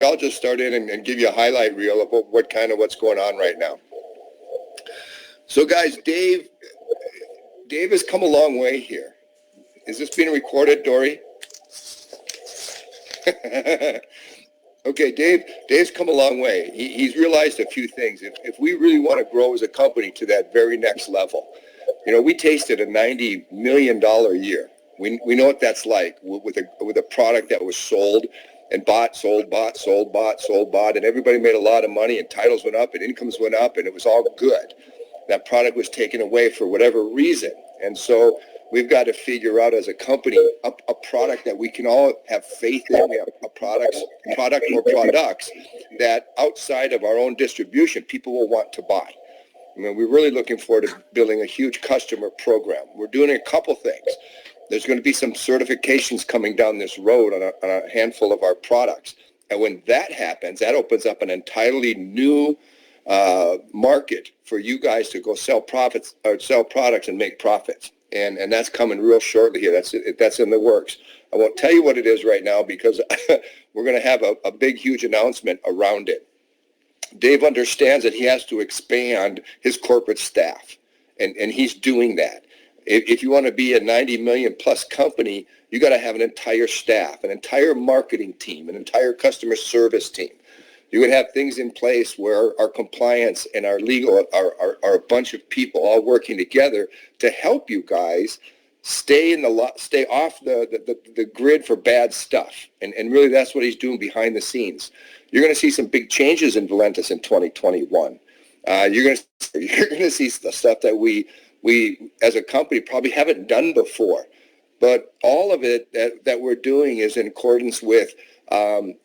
I'll just start in and give you a highlight reel of what's going on right now. So, guys, Dave has come a long way here. Is this being recorded, Dory? Okay, Dave's come a long way. He's realized a few things. If we really want to grow as a company to that very next level, we tasted a $90 million a year. We know what that's like with a product that was sold and bought, sold, bought, sold, bought, sold, bought, and everybody made a lot of money and titles went up and incomes went up and it was all good. That product was taken away for whatever reason. And so we've got to figure out as a company a product that we can all have faith in. We have a product or products that outside of our own distribution, people will want to buy. I mean, we're really looking forward to building a huge customer program. We're doing a couple things. There's going to be some certifications coming down this road on a handful of our products. And when that happens, that opens up an entirely new market for you guys to go sell products and make profits. And that's coming real shortly here. That's in the works. I won't tell you what it is right now because we're going to have a big, huge announcement around it. Dave understands that he has to expand his corporate staff, and he's doing that. If you want to be a 90 million plus company, you got to have an entire staff, an entire marketing team, an entire customer service team. You're going to have things in place where our compliance and our legal are a bunch of people all working together to help you guys stay off the grid for bad stuff. And really that's what he's doing behind the scenes. You're going to see some big changes in Valentis in 2021. You're going to see the stuff that we as a company probably haven't done before. But all of it that we're doing is in accordance with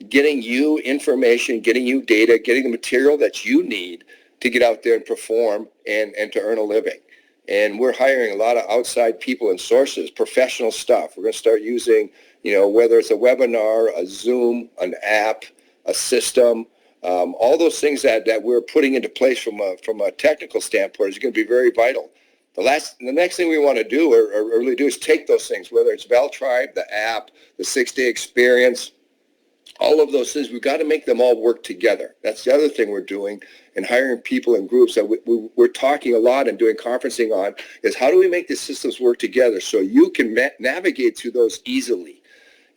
getting you information, getting you data, getting the material that you need to get out there and perform and to earn a living. And we're hiring a lot of outside people and sources, professional stuff. We're going to start using, whether it's a webinar, a Zoom, an app, a system, all those things that we're putting into place from a technical standpoint is going to be very vital. The next thing we want to do or really do is take those things, whether it's Valtribe, the app, the 6-day experience, all of those things, we've got to make them all work together. That's the other thing we're doing and hiring people in groups that we're talking a lot and doing conferencing on is how do we make the systems work together so you can navigate through those easily.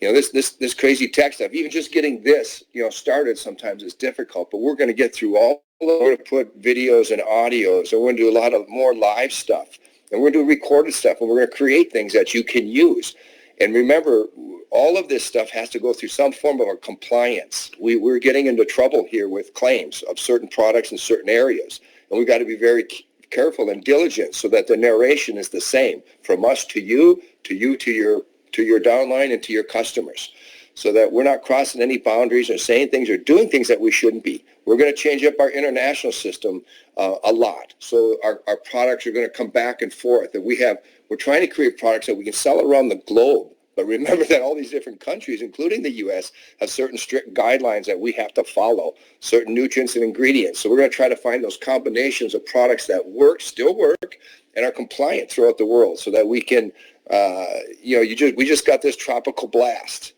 This crazy tech stuff, even just getting this, started sometimes is difficult, but we're going to get through all. We're going to put videos and audios, and we're going to do a lot of more live stuff, and we're going to do recorded stuff, and we're going to create things that you can use. And remember, all of this stuff has to go through some form of a compliance. We're getting into trouble here with claims of certain products in certain areas, and we've got to be very careful and diligent so that the narration is the same from us to you, to your downline, and to your customers, so that we're not crossing any boundaries or saying things or doing things that we shouldn't be. We're going to change up our international system a lot. So our products are going to come back and forth. And we're trying to create products that we can sell around the globe. But remember that all these different countries, including the U.S., have certain strict guidelines that we have to follow, certain nutrients and ingredients. So we're going to try to find those combinations of products that still work, and are compliant throughout the world so that we can, we just got this tropical blast.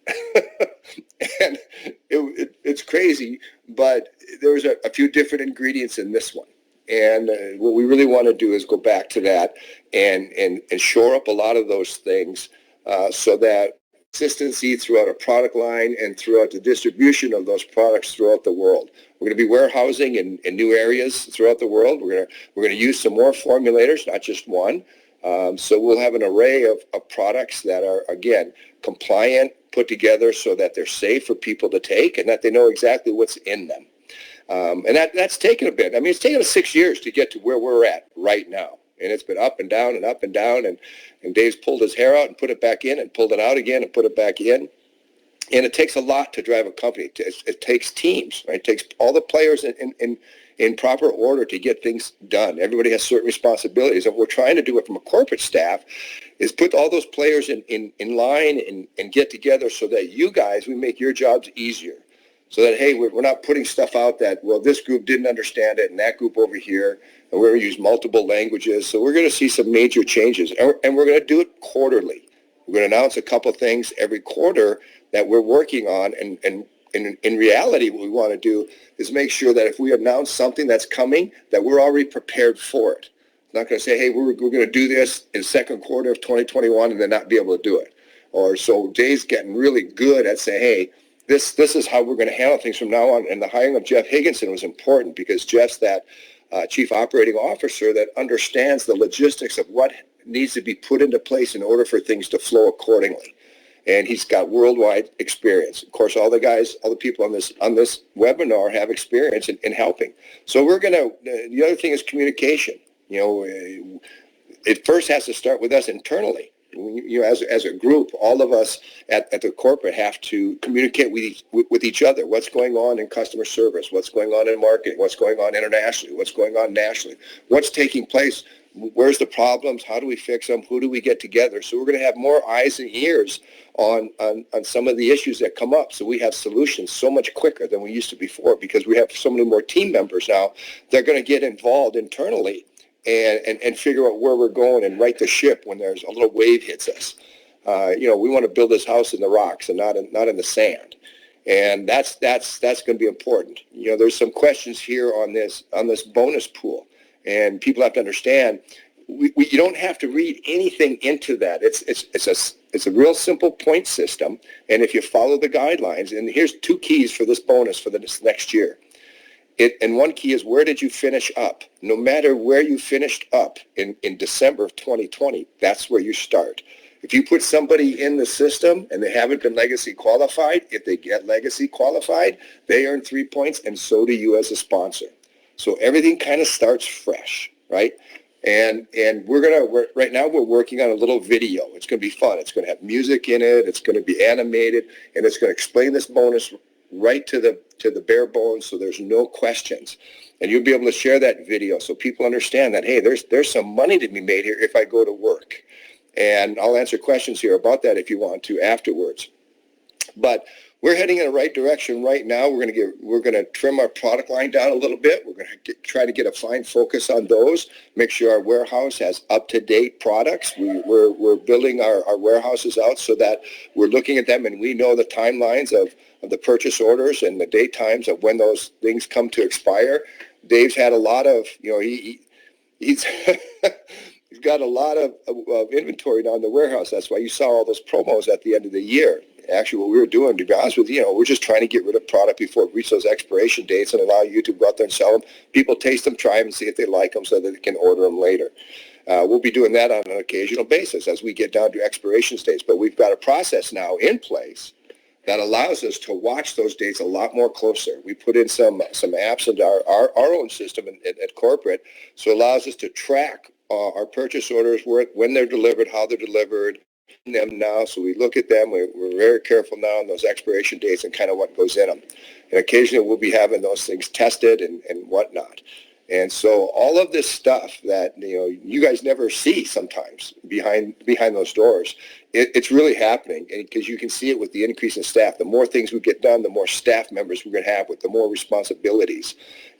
And it's crazy, but there's a few different ingredients in this one. And what we really want to do is go back to that and shore up a lot of those things so that consistency throughout a product line and throughout the distribution of those products throughout the world. We're going to be warehousing in new areas throughout the world. We're going to use some more formulators, not just one. So we'll have an array of products that are, again, compliant, put together so that they're safe for people to take and that they know exactly what's in them. And that's taken a bit. I mean, it's taken us 6 years to get to where we're at right now. And it's been up and down and up and down. And Dave's pulled his hair out and put it back in and pulled it out again and put it back in. And it takes a lot to drive a company. It takes teams, right? It takes all the players in proper order to get things done. Everybody has certain responsibilities. And what we're trying to do it from a corporate staff is put all those players in line and get together so that you guys, we make your jobs easier. So that, hey, we're not putting stuff out that, well, this group didn't understand it and that group over here, and we're going to use multiple languages. So we're going to see some major changes, and we're going to do it quarterly. We're going to announce a couple things every quarter that we're working on and in reality, what we want to do is make sure that if we announce something that's coming, that we're already prepared for it. Not going to say, hey, we're going to do this in second quarter of 2021 and then not be able to do it. Or so Dave's getting really good at saying, hey, this is how we're going to handle things from now on. And the hiring of Jeff Higginson was important because Jeff's that chief operating officer that understands the logistics of what needs to be put into place in order for things to flow accordingly. And he's got worldwide experience. Of course, all the people on this webinar have experience in helping. So the other thing is communication. It first has to start with us internally. As a group, all of us at the corporate have to communicate with each other. What's going on in customer service? What's going on in marketing? What's going on internationally? What's going on nationally? What's taking place? Where's the problems? How do we fix them? Who do we get together? So we're going to have more eyes and ears on some of the issues that come up. So we have solutions so much quicker than we used to before because we have so many more team members now. They're going to get involved internally and figure out where we're going and right the ship when there's a little wave hits us. We want to build this house in the rocks and not in the sand. And that's going to be important. There's some questions here on this bonus pool. And people have to understand, you don't have to read anything into that. It's a real simple point system. And if you follow the guidelines, and here's 2 keys for this bonus for this next year. And one key is, where did you finish up? No matter where you finished up in December of 2020, that's where you start. If you put somebody in the system and they haven't been legacy qualified, if they get legacy qualified, they earn 3 points, and so do you as a sponsor. So everything kind of starts fresh, right? And right now we're working on a little video. It's going to be fun. It's going to have music in it. It's going to be animated, and it's going to explain this bonus right to the bare bones, so there's no questions. And you'll be able to share that video so people understand that, hey, there's some money to be made here if I go to work. And I'll answer questions here about that if you want to afterwards. But we're heading in the right direction right now. We're going to trim our product line down a little bit. We're going to try to get a fine focus on those. Make sure our warehouse has up-to-date products. We're building our warehouses out so that we're looking at them and we know the timelines of the purchase orders and the date times of when those things come to expire. Dave's had a lot of, he's he's got a lot of inventory down in the warehouse. That's why you saw all those promos at the end of the year. Actually, what we were doing, to be honest with you, we're just trying to get rid of product before it reaches those expiration dates and allow you to go out there and sell them. People taste them, try them, and see if they like them so that they can order them later. We'll be doing that on an occasional basis as we get down to expiration dates. But we've got a process now in place that allows us to watch those dates a lot more closer. We put in some apps into our own system at corporate, so it allows us to track our purchase orders, when they're delivered, how they're delivered, them now. So we look at them. We're very careful now on those expiration dates and kind of what goes in them. And occasionally we'll be having those things tested and whatnot. And so all of this stuff that you guys never see sometimes behind those doors, it's really happening, and because you can see it with the increase in staff. The more things we get done, the more staff members we're going to have with the more responsibilities,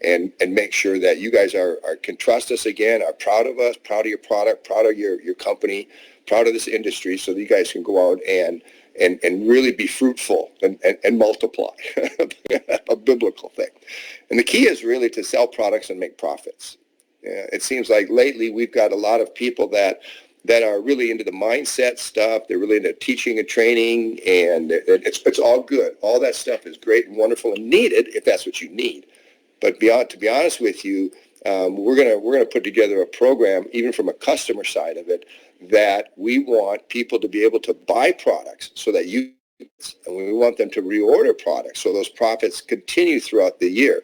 and make sure that you guys can trust us again, are proud of us, proud of your product, proud of your company, proud of this industry, so that you guys can go out and really be fruitful and multiply, a biblical thing. And the key is really to sell products and make profits. It seems like lately we've got a lot of people that are really into the mindset stuff. They're really into teaching and training, and it's all good. All that stuff is great and wonderful and needed if that's what you need. But to be honest with you, we're gonna put together a program, even from a customer side of it, that we want people to be able to buy products so that and we want them to reorder products so those profits continue throughout the year.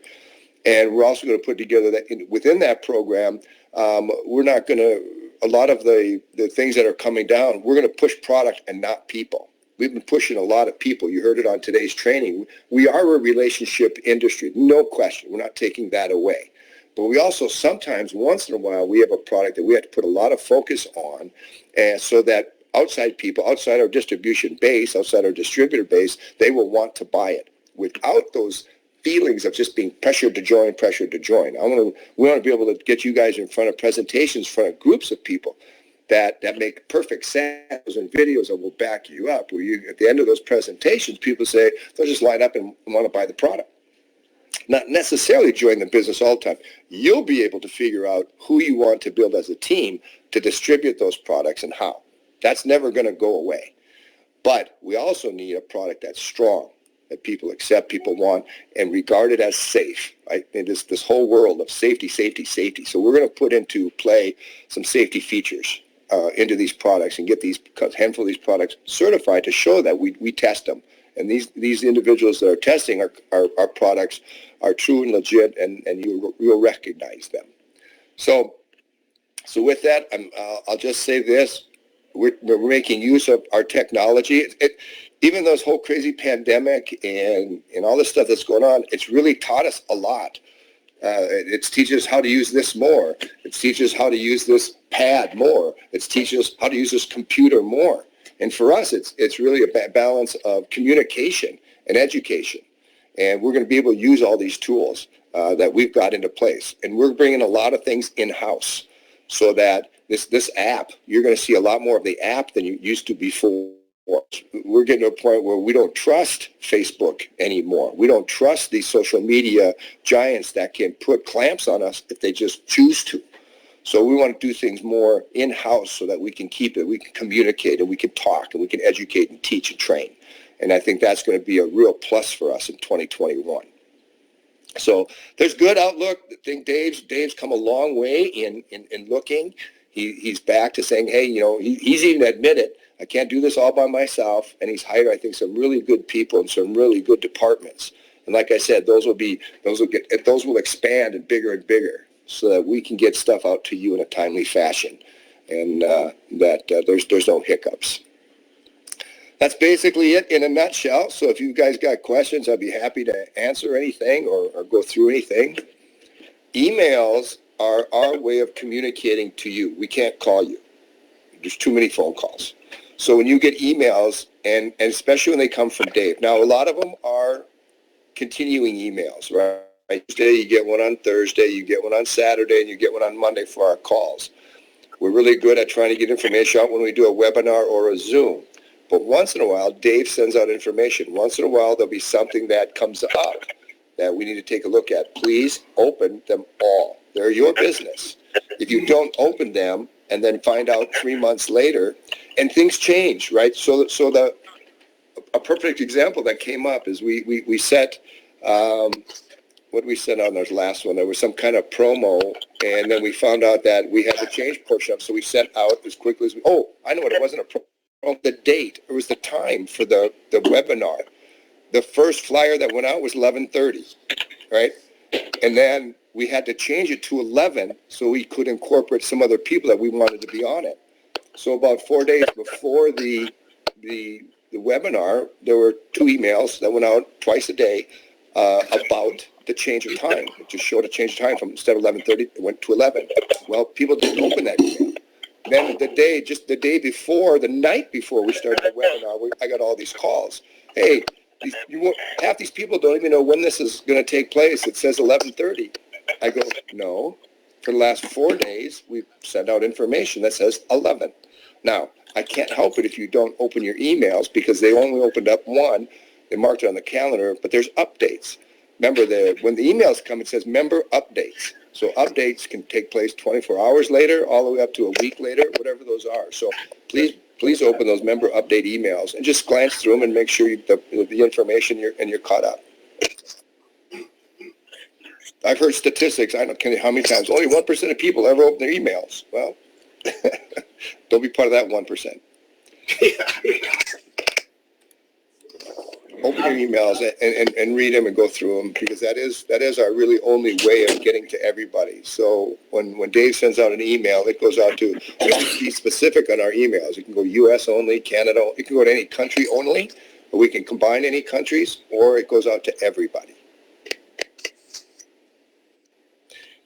And we're also going to put together that within that program, we're not going to, a lot of the things that are coming down, we're going to push product and not people. We've been pushing a lot of people. You heard it on today's training. We are a relationship industry, no question. We're not taking that away. But we also sometimes, once in a while, we have a product that we have to put a lot of focus on, and so that outside people, outside our distribution base, outside our distributor base, they will want to buy it without those feelings of just being pressured to join. We want to be able to get you guys in front of presentations, in front of groups of people. that make perfect sense and videos that will back you up, where you, at the end of those presentations, people say, they'll just line up and want to buy the product. Not necessarily join the business all the time. You'll be able to figure out who you want to build as a team to distribute those products and how. That's never going to go away. But we also need a product that's strong, that people accept, people want, and regarded as safe. Right? And this whole world of safety, safety, safety. So we're going to put into play some safety features into these products and get these handful of these products certified to show that we test them. And these individuals that are testing our products are true and legit, and you'll recognize them. So with that, I'll just say this. We're making use of our technology. Even though this whole crazy pandemic and all this stuff that's going on, it's really taught us a lot. It's teaches us how to use this more. It teaches us how to use this pad more. It's teaches us how to use this computer more. And for us, it's really a balance of communication and education. And we're going to be able to use all these tools that we've got into place. And we're bringing a lot of things in-house so that this app, you're going to see a lot more of the app than you used to before. We're getting to a point where we don't trust Facebook anymore. We don't trust these social media giants that can put clamps on us if they just choose to. So we want to do things more in-house so that we can keep it, we can communicate, and we can talk, and we can educate and teach and train. And I think that's going to be a real plus for us in 2021. So there's good outlook. I think Dave's come a long way in looking. He's back to saying, hey, he's even admitted, I can't do this all by myself. And he's hired, I think, some really good people and some really good departments. And like I said, those will expand and bigger so that we can get stuff out to you in a timely fashion, and there's no hiccups. That's basically it in a nutshell. So if you guys got questions, I'd be happy to answer anything or go through anything. Emails are our way of communicating to you. We can't call you. There's too many phone calls. So when you get emails, and especially when they come from Dave, now a lot of them are continuing emails, right? Tuesday, you get one on Thursday, you get one on Saturday, and you get one on Monday for our calls. We're really good at trying to get information out when we do a webinar or a Zoom. But once in a while, Dave sends out information. Once in a while, there'll be something that comes up that we need to take a look at. Please open them all. They're your business. If you don't open them and then find out 3 months later, and things change, right? So a perfect example that came up is we set, what did we set on our last one? There was some kind of promo, and then we found out that we had to change portion up, so we sent out as quickly as I know what, it wasn't a promo. The date, it was the time for the webinar. The first flyer that went out was 11:30, right? And then we had to change it to 11 so we could incorporate some other people that we wanted to be on it. So about 4 days before the webinar, there were 2 emails that went out twice a day about the change of time. It just showed a change of time from instead of 11:30, it went to 11. Well, people didn't open that email. Then the day before, the night before we started the webinar, I got all these calls. Hey, half these people don't even know when this is going to take place. It says 11:30. I go, no. For the last 4 days, we've sent out information that says 11. Now, I can't help it if you don't open your emails because they only opened up one. They marked it on the calendar, but there's updates. Remember, when the emails come, it says member updates. So updates can take place 24 hours later, all the way up to a week later, whatever those are. So please open those member update emails and just glance through them and make sure the information you're caught up. I've heard statistics, I don't know how many times, only 1% of people ever open their emails. Well, don't be part of that 1%. Open your emails and read them and go through them, because that is our really only way of getting to everybody. So when Dave sends out an email, it goes out to, we can be specific on our emails. It can go U.S. only, Canada, it can go to any country only, or we can combine any countries, or it goes out to everybody.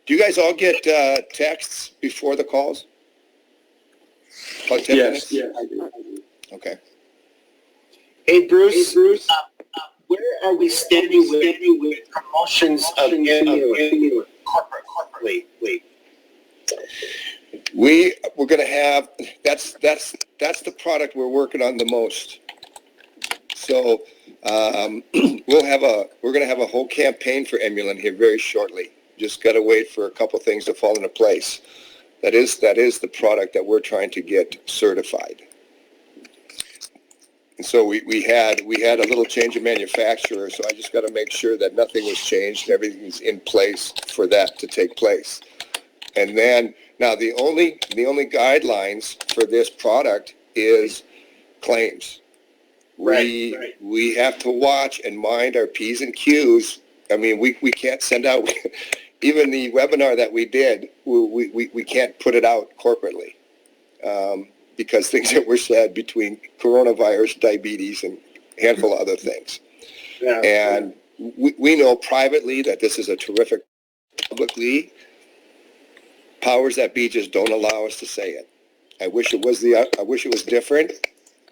Do you guys all get texts before the calls? About 10 minutes? Yes, I do. Okay. Hey, Bruce, where are we standing with promotions of corporately? we're going to have, that's the product we're working on the most. So we're going to have a whole campaign for Emulin here very shortly. Just got to wait for a couple things to fall into place. That is the product that we're trying to get certified. And so we had a little change of manufacturer, so I just got to make sure that nothing was changed, everything's in place for that to take place. And then now the only guidelines for this product is claims. We have to watch and mind our P's and Q's. I mean, we can't send out even the webinar that we did. We can't put it out corporately. Because things that were said between coronavirus, diabetes, and a handful of other things. Yeah. And we know privately that this is a terrific. Publicly, powers that be just don't allow us to say it. I wish it was different,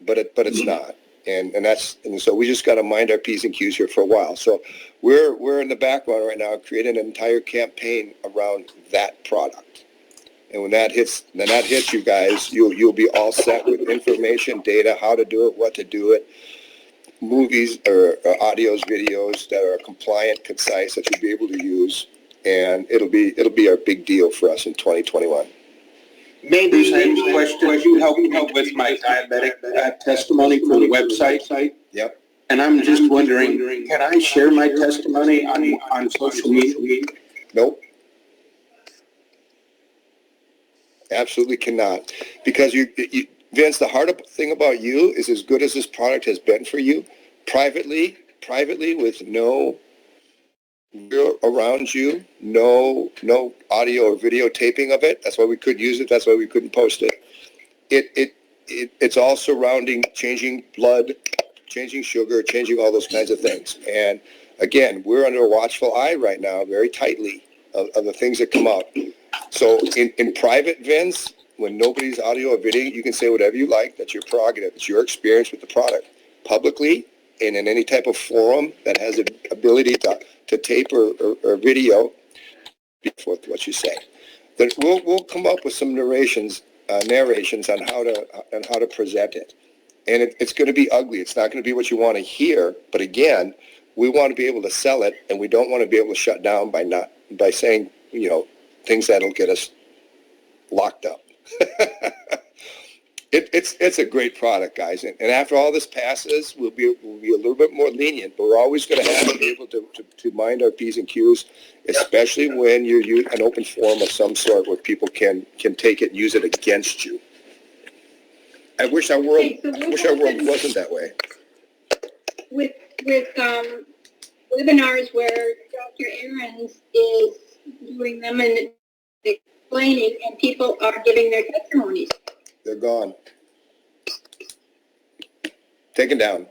but it's not. And so we just got to mind our P's and Q's here for a while. So we're in the background right now creating an entire campaign around that product. And when that hits you guys, you'll be all set with information, data, how to do it, what to do it, movies or audios, videos that are compliant, concise, that you'll be able to use, and it'll be our big deal for us in 2021. Maybe I have a question. You helped me with my diabetic testimony for the website. Yep. And I'm just wondering, can I share my testimony on social media? Nope. Absolutely cannot, because you Vince, the hard thing about you is, as good as this product has been for you, privately with no around you, no audio or video taping of it. That's why we couldn't use it. That's why we couldn't post it. It's all surrounding changing blood, changing sugar, changing all those kinds of things. And again, we're under a watchful eye right now, very tightly, of the things that come out. So in private, Vince, when nobody's audio or video, you can say whatever you like. That's your prerogative. It's your experience with the product. Publicly and in any type of forum that has the ability to tape or video, be forth what you say. Then we'll come up with some narrations on how to present it. And it's going to be ugly. It's not going to be what you want to hear. But again, we want to be able to sell it, and we don't want to be able to shut down by saying, things that'll get us locked up. It's a great product, guys. And after all this passes, we'll be a little bit more lenient, but we're always going to have to be able to mind our P's and Q's, especially when you're using an open forum of some sort where people can take it and use it against you. I wish our world wasn't that way. With webinars where Dr. Ahrens is doing them and explaining, and people are giving their testimonies. They're gone. Taken down.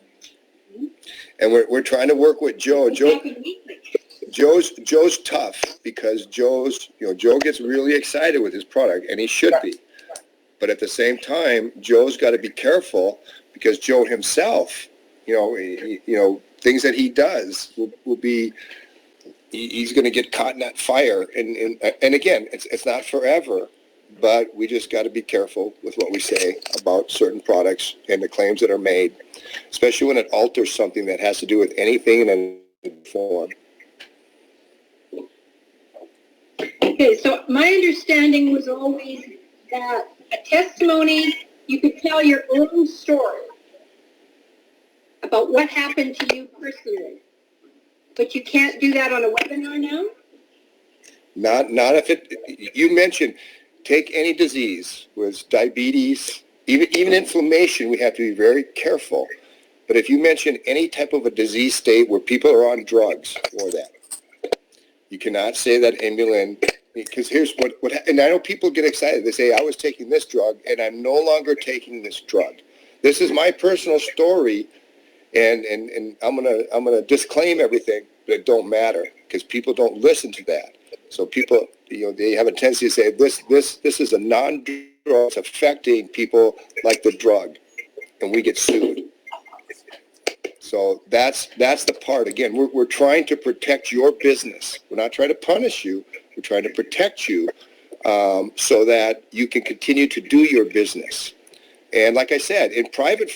Mm-hmm. And we're trying to work with Joe. Joe's tough because Joe gets really excited with his product, and he should be. But at the same time, Joe's got to be careful because Joe himself, things that he does will be, he's going to get caught in that fire. And again, it's not forever, but we just got to be careful with what we say about certain products and the claims that are made, especially when it alters something that has to do with anything in any form. Okay, so my understanding was always that a testimony, you could tell your own story about what happened to you personally. But you can't do that on a webinar now? Not if you mentioned, take any disease, with diabetes, even inflammation, we have to be very careful. But if you mention any type of a disease state where people are on drugs or that, you cannot say that Emulin, because here's what, and I know people get excited. They say, I was taking this drug and I'm no longer taking this drug. This is my personal story, and I'm gonna disclaim everything, but it don't matter because people don't listen to that. So people, they have a tendency to say this is a non-drug, it's affecting people like the drug, and we get sued. So that's the part. Again, we're trying to protect your business. We're not trying to punish you. We're trying to protect you so that you can continue to do your business. And like I said, in private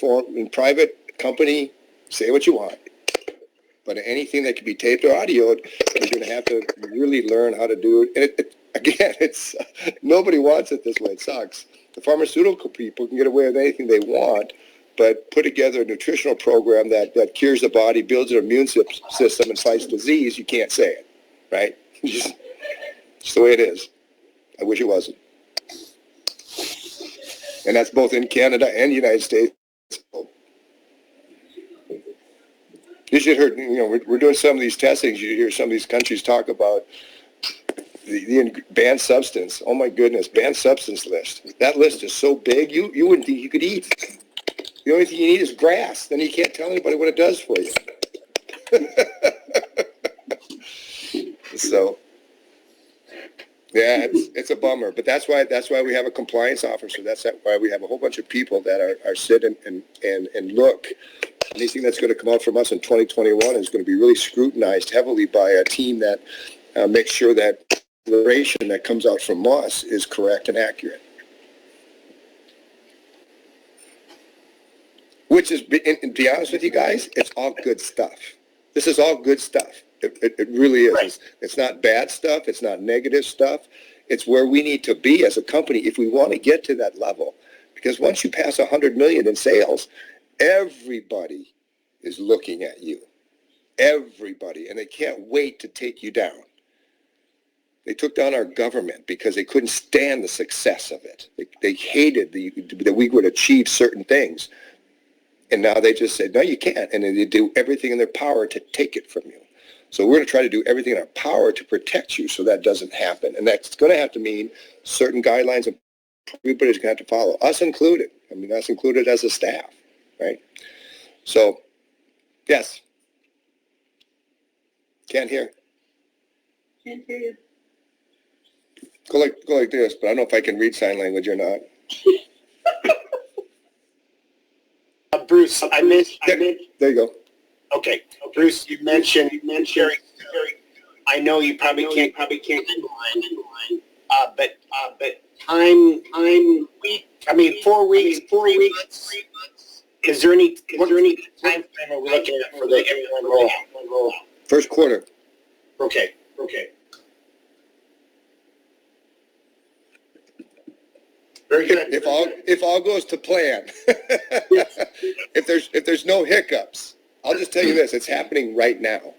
company, say what you want. But anything that can be taped or audioed, you're going to have to really learn how to do it. And again, nobody wants it this way. It sucks. The pharmaceutical people can get away with anything they want, but put together a nutritional program that cures the body, builds an immune system, and fights disease, you can't say it, right? Just the way it is. I wish it wasn't. And that's both in Canada and the United States. You should hear, we're doing some of these testings. You hear some of these countries talk about the banned substance. Oh my goodness, banned substance list. That list is so big, you wouldn't think you could eat. The only thing you need is grass. Then you can't tell anybody what it does for you. So, yeah, it's a bummer. But that's why we have a compliance officer. That's why we have a whole bunch of people that are sit and look. Anything that's going to come out from us in 2021 is going to be really scrutinized heavily by a team that makes sure that the declaration that comes out from us is correct and accurate. Which is, and to be honest with you guys, it's all good stuff. This is all good stuff. It really is. Right. It's not bad stuff. It's not negative stuff. It's where we need to be as a company if we want to get to that level. Because once you pass 100 million in sales, everybody is looking at you. Everybody. And they can't wait to take you down. They took down our government because they couldn't stand the success of it. They hated that we would achieve certain things. And now they just said, no, you can't. And they do everything in their power to take it from you. So we're going to try to do everything in our power to protect you so that doesn't happen. And that's going to have to mean certain guidelines and everybody's going to have to follow, us included. I mean, us included as a staff, right? So, yes. Can't hear. Can't hear you. Go like this, but I don't know if I can read sign language or not. Bruce, I missed. There you go. Okay, Bruce, you mentioned Jerry. I know you probably can't timeline, but time week. I mean, 4 weeks, 4 weeks. Is there any time frame are we looking at for the rollout? First quarter. Okay. Very good. If all goes to plan. If there's no hiccups, I'll just tell you this: it's happening right now.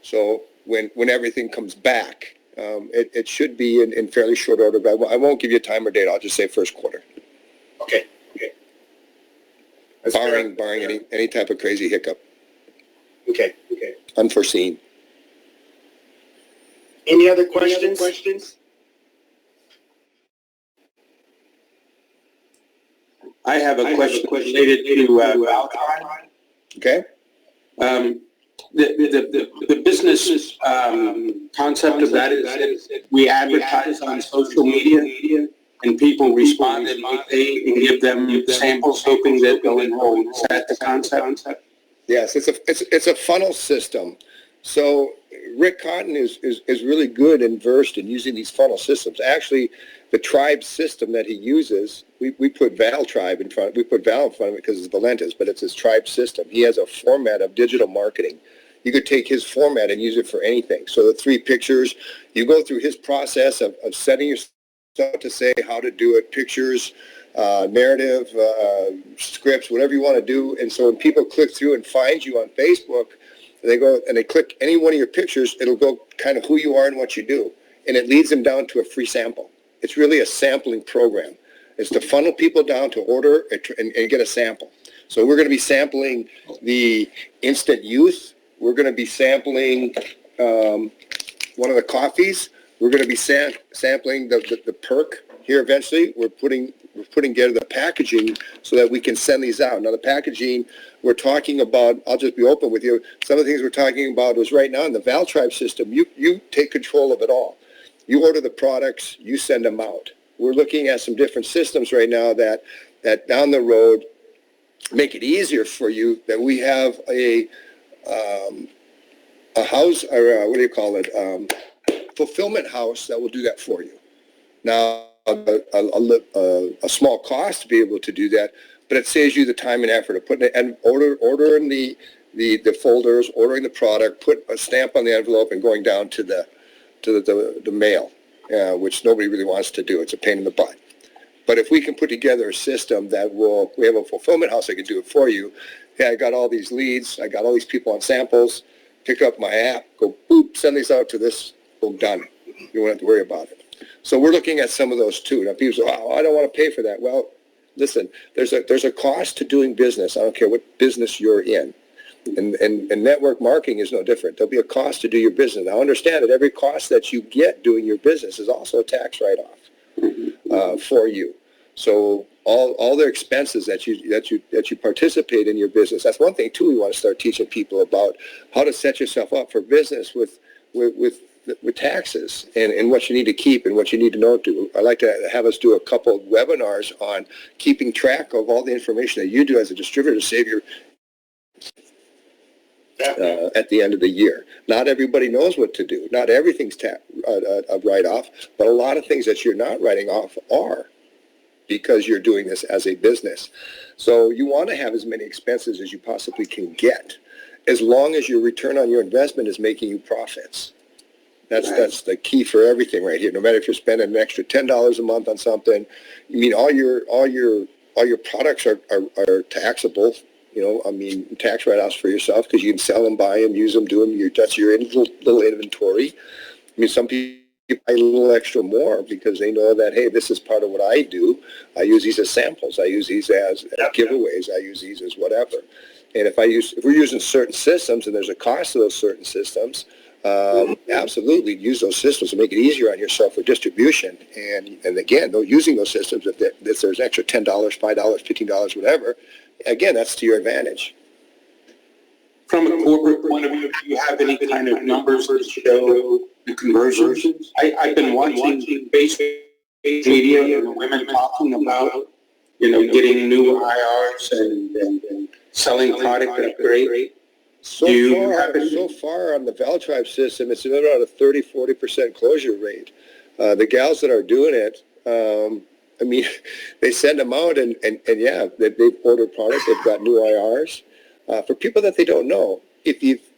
So when everything comes back, it should be in fairly short order. But I won't give you a time or date. I'll just say first quarter. Okay. That's Barring fair. any type of crazy hiccup. Okay. Unforeseen. Any other questions? I have a question related to Valtron. Okay. The business concept of that is that we advertise on social media and people respond and we pay and give them samples hoping that they'll enroll. Is that the concept? Yes, it's a funnel system. So Rick Cotton is really good and versed in using these funnel systems. Actually, the tribe system that he uses, we put Val Tribe in front. We put Val in front of it because it's Valentis, but it's his tribe system. He has a format of digital marketing. You could take his format and use it for anything. So the 3 pictures, you go through his process of setting yourself to say how to do it, pictures, narrative, scripts, whatever you want to do. And so when people click through and find you on Facebook, they go and they click any one of your pictures, it'll go kind of who you are and what you do. And it leads them down to a free sample. It's really a sampling program. It's to funnel people down to order and get a sample. So we're going to be sampling the Instant Youth. We're going to be sampling one of the coffees. We're going to be sampling the perk here eventually. We're putting together the packaging so that we can send these out. Now the packaging we're talking about, I'll just be open with you, some of the things we're talking about is right now in the Val Tribe system, you take control of it all. You order the products, you send them out. We're looking at some different systems right now that down the road make it easier for you, that we have a house, or what do you call it, fulfillment house that will do that for you. Now, a small cost to be able to do that, but it saves you the time and effort of putting it and ordering the folders, ordering the product, put a stamp on the envelope, and going down to the mail, which nobody really wants to do. It's a pain in the butt. But if we can put together a system that we have a fulfillment house that can do it for you. Yeah, I got all these leads, I got all these people on samples, pick up my app, go boop, send these out to this, boom, done. You won't have to worry about it. So we're looking at some of those too. Now people say, oh, I don't want to pay for that. Well, listen, there's a cost to doing business. I don't care what business you're in. And network marketing is no different. There'll be a cost to do your business. Now understand that every cost that you get doing your business is also a tax write-off for you. So all their expenses that you participate in your business. That's one thing too. We want to start teaching people about how to set yourself up for business with taxes and what you need to keep and what you need to know to. I'd like to have us do a couple of webinars on keeping track of all the information that you do as a distributor to save your at the end of the year. Not everybody knows what to do. Not everything's a write-off, but a lot of things that you're not writing off are, because you're doing this as a business. So you want to have as many expenses as you possibly can get, as long as your return on your investment is making you profits. That's the key for everything right here. No matter if you're spending an extra $10 a month on something, I mean, all your products are taxable. You know, I mean, tax write-offs for yourself because you can sell them, buy them, use them, do them. That's your little inventory. I mean, some people buy a little extra more because they know that, hey, this is part of what I do. I use these as samples. I use these as giveaways. I use these as whatever. And if we're using certain systems and there's a cost to those certain systems, absolutely use those systems to make it easier on yourself for distribution. And again, using those systems, if there's an extra $10, $5, $15, whatever, again, that's to your advantage. From a corporate point of view, do you have any kind of numbers that show the conversions? I've been watching Facebook media and women talking about, getting new IRs and selling product at great. So far on the Val Tribe system, it's about a 30-40% closure rate. The gals that are doing it, I mean, they send them out and yeah, they've ordered product. They've got new IRs. For people that they don't know,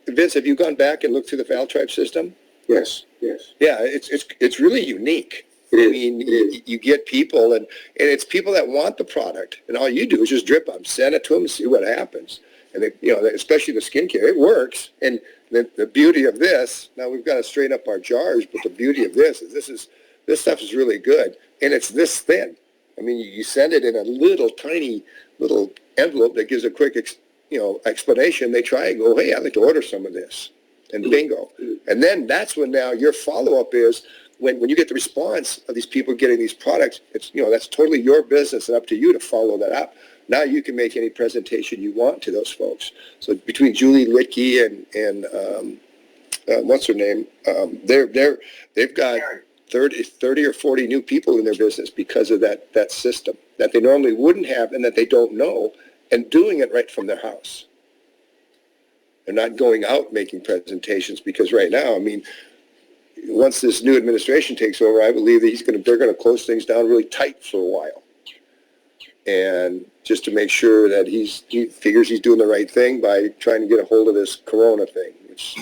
Vince, have you gone back and looked through the Val Tribe system? Yes. Yeah, it's really unique. I mean, you get people and it's people that want the product, and all you do is just drip them, send it to them, and see what happens. And they, especially the skincare, it works. And the beauty of this, now we've got to straighten up our jars, but the beauty of this is this stuff is really good, and it's this thin. I mean, you send it in a little tiny little envelope that gives a quick explanation. They try and go, hey, I'd like to order some of this, and bingo. And then that's when now your follow-up is when you get the response of these people getting these products. It's that's totally your business and up to you to follow that up. Now you can make any presentation you want to those folks. So between Julie Litke and what's her name, they've got 30 or 40 new people in their business because of that system that they normally wouldn't have and that they don't know, and doing it right from their house. They're not going out making presentations because right now, I mean, once this new administration takes over, I believe that they're going to close things down really tight for a while. And just to make sure that he figures he's doing the right thing by trying to get a hold of this corona thing, which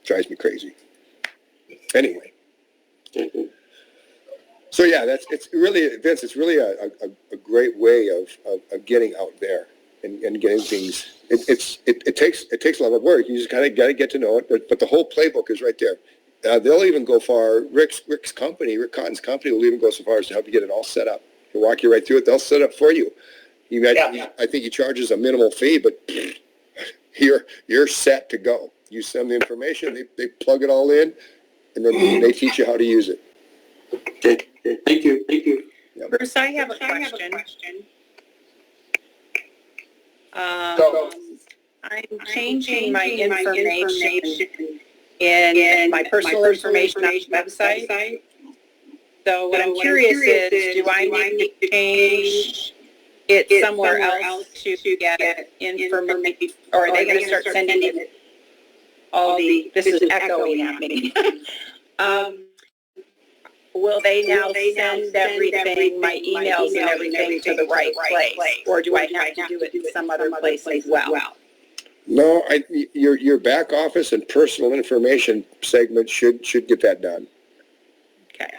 drives me crazy. Anyway. So yeah, it's really, Vince, it's really a great way of getting out there and getting things. It takes a lot of work. You just kind of got to get to know it, but the whole playbook is right there. They'll even go far. Rick Cotton's company will even go so far as to help you get it all set up. He'll walk you right through it. They'll set up for you. I think he charges a minimal fee, but you're set to go. You send the information, they plug it all in, and then they teach you how to use it. Okay. Thank you. Yep. Bruce, I have a question. I'm changing my information in my personal information on the website. So what I'm curious is, do I need to change it somewhere else to get information, or are they going to start sending it all this is echoing at me. will they now send everything, my emails and everything to the right place? Or do I have to do it in some other place as well? No, your back office and personal information segment should get that done. Okay.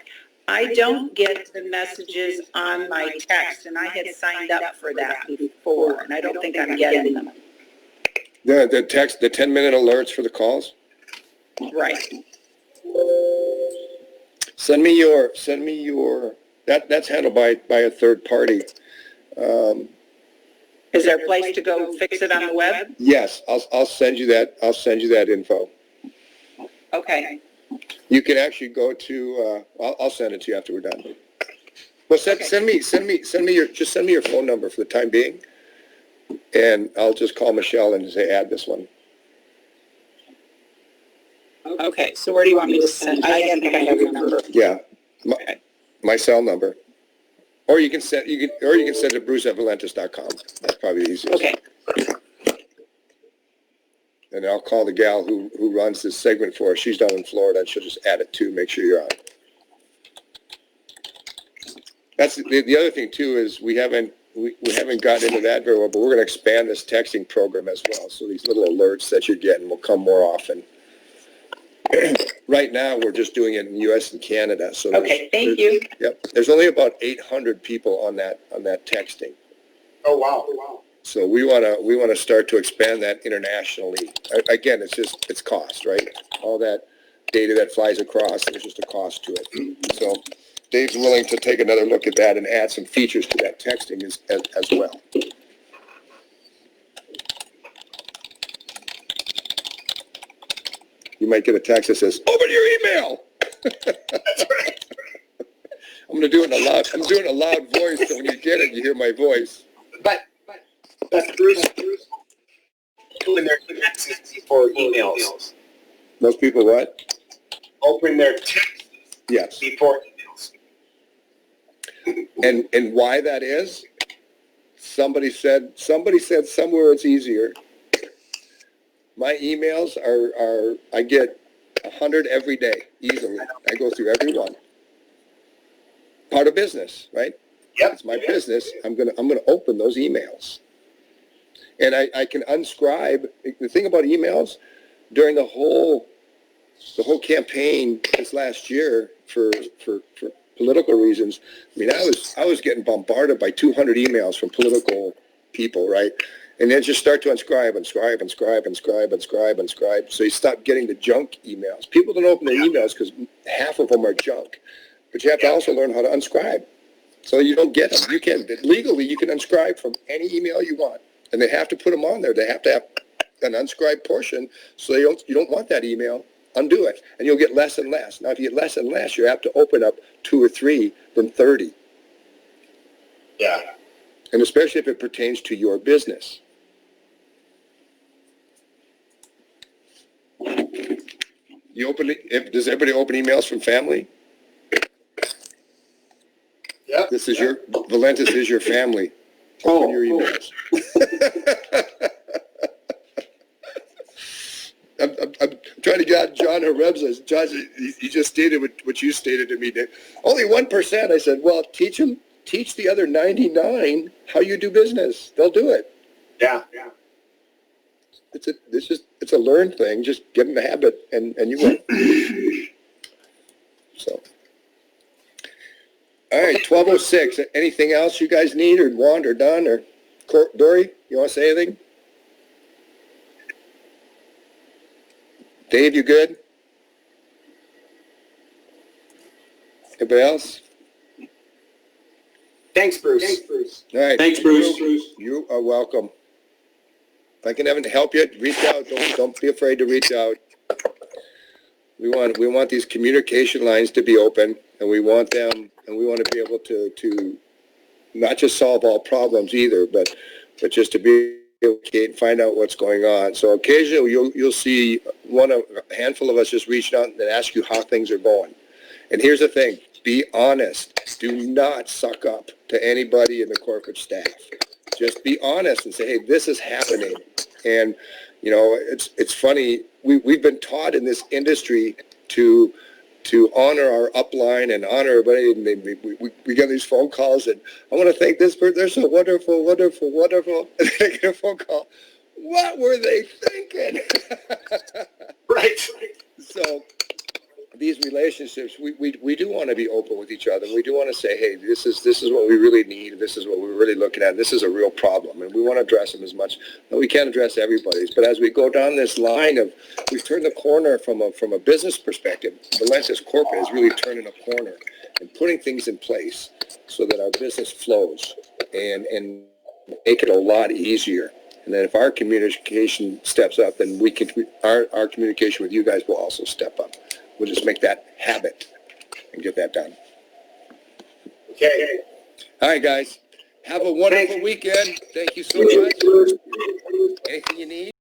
I don't get the messages on my text, and I had signed up for that before, and I don't think I'm getting them. The text, the 10-minute alerts for the calls. Right. Send me your, that's handled by a third party. Is there a place to go fix it on the web? Yes, I'll send you that info. Okay. You can actually go to, I'll send it to you after we're done. Well, send me your phone number for the time being, and I'll just call Michelle and say, add this one. Okay, so where do you want me to send? I don't think I have your number. Yeah, my cell number. Or you can send it to bruce@valentis.com. That's probably the easiest. Okay. And I'll call the gal who runs this segment for us. She's down in Florida, and she'll just add it too. Make sure you're on. That's the other thing too, is we haven't gotten into that very well, but we're going to expand this texting program as well. So these little alerts that you're getting will come more often. Right now, we're just doing it in the U.S. and Canada. So okay, thank you. Yep. There's only about 800 people on that texting. Oh, wow. So we want to start to expand that internationally. Again, it's cost, right? All that data that flies across, there's just a cost to it. So Dave's willing to take another look at that and add some features to that texting as well. You might get a text that says, "Open your email." That's right. I'm doing a loud voice, so when you get it, you hear my voice. But Bruce, open their texts before emails. Most people what? Open their texts Yes. before emails. And why that is? Somebody said somewhere it's easier. My emails are I get 100 every day, easily. I go through every one. Part of business, right? Yep. It's my business. I'm gonna open those emails. And I can unscribe. The thing about emails, during the whole campaign this last year for political reasons, I mean, I was getting bombarded by 200 emails from political people, right? And then just start to unscribe. So you stop getting the junk emails. People don't open their emails because half of them are junk. But you have to also learn how to unscribe. So you don't get them. Legally, you can unscribe from any email you want. And they have to put them on there. They have to have an unscribed portion. So you don't want that email. Undo it. And you'll get less and less. Now, if you get less and less, you have to open up 2 or 3 than 30. Yeah. And especially if it pertains to your business. Does everybody open emails from family? Yeah. Valentis is your family. Open your emails. I'm trying to get John Harebza. John, he just stated what you stated to me, Dave. Only 1%. I said, well, teach the other 99 how you do business. They'll do it. Yeah. It's a learned thing. Just get in the habit, and you will. So, all right, 12:06. Anything else you guys need or want or done or Dory? You want to say anything? Dave, you good? Anybody else? Thanks, Bruce. All right. Thanks, Bruce. You are welcome. If I can help you, reach out. Don't be afraid to reach out. We want these communication lines to be open, and we want them, and we want to be able to not just solve all problems either, but just to be able to find out what's going on. So occasionally you'll see a handful of us just reach out and ask you how things are going. And here's the thing: be honest. Do not suck up to anybody in the corporate staff. Just be honest and say, hey, this is happening. And, you know, it's funny. We've been taught in this industry to to honor our upline and honor everybody. And we get these phone calls, and I want to thank this person. They're so wonderful, wonderful, wonderful. And I get a phone call. What were they thinking? Right. So these relationships, we do want to be open with each other. We do want to say, hey, this is what we really need. This is what we're really looking at. This is a real problem, and we want to address them as much. We can't address everybody's, but as we go down this line of, we've turned the corner from a business perspective. Valencia's corporate is really turning a corner and putting things in place so that our business flows and make it a lot easier. And then if our communication steps up, then our communication with you guys will also step up. We'll just make that habit and get that done. Okay. All right, guys. Have a wonderful weekend. Thank you so much. Anything you need?